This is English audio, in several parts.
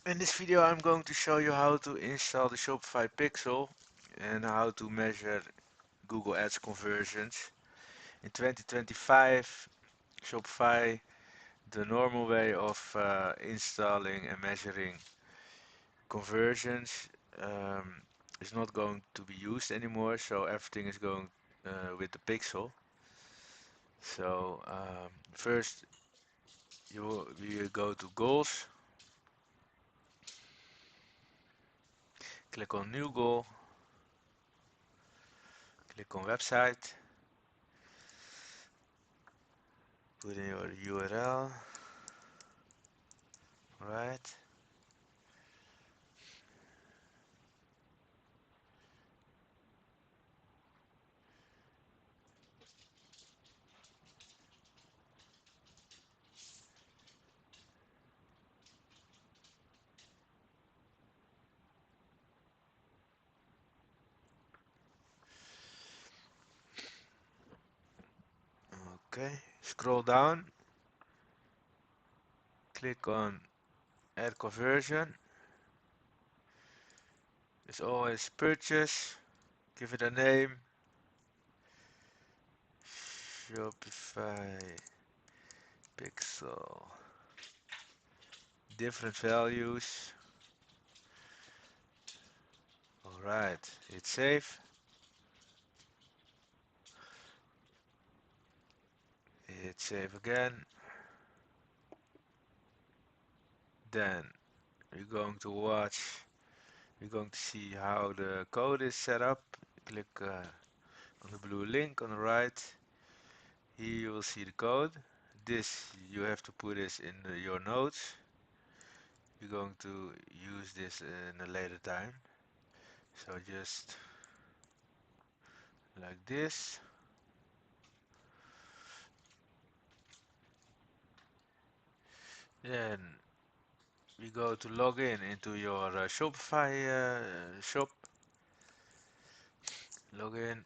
In this video I'm going to show you how to install the Shopify Pixel and how to measure Google Ads conversions. In 2025, Shopify, the normal way of installing and measuring conversions is not going to be used anymore, so everything is going with the Pixel. So first we will go to goals, click on new goal, click on website, put in your URL, right? Okay, scroll down, click on add conversion. It's always purchase, give it a name, Shopify Pixel, different values. Alright, hit save, hit save again. Then we're going to see how the code is set up. Click on the blue link on the right. Here you will see the code. This you have to put this in your notes. You're going to use this in a later time. So just like this. Then we go to log in into your Shopify shop. Log in.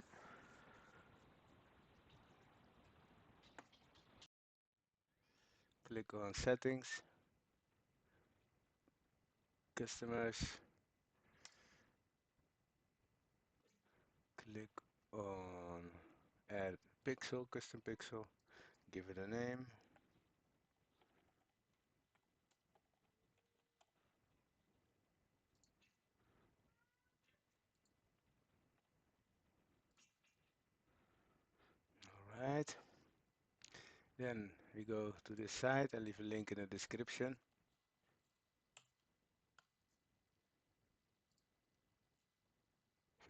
Click on settings, customers. Click on add pixel, custom pixel. Give it a name. Alright. Then we go to this site. I leave a link in the description.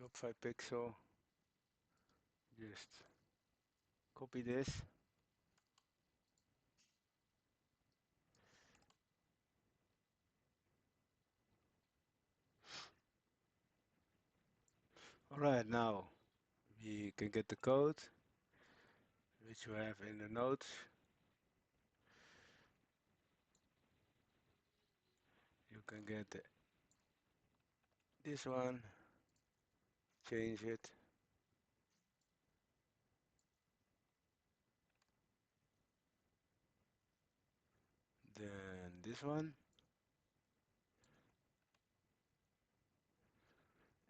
Shopify Pixel. Just copy this. Alright, now we can get the code which you have in the notes. You can get this one, change it. Then this one.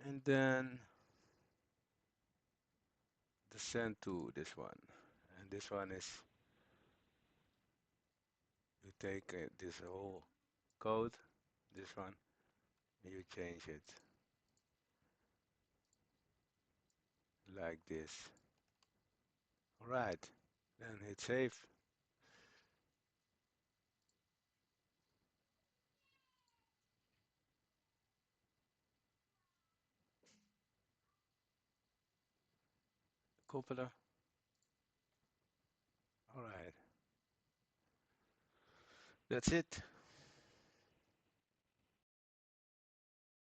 And then the send to this one. And this one is, you take this whole code, this one, and you change it like this. Alright, then hit save. Koppelen. Alright. That's it.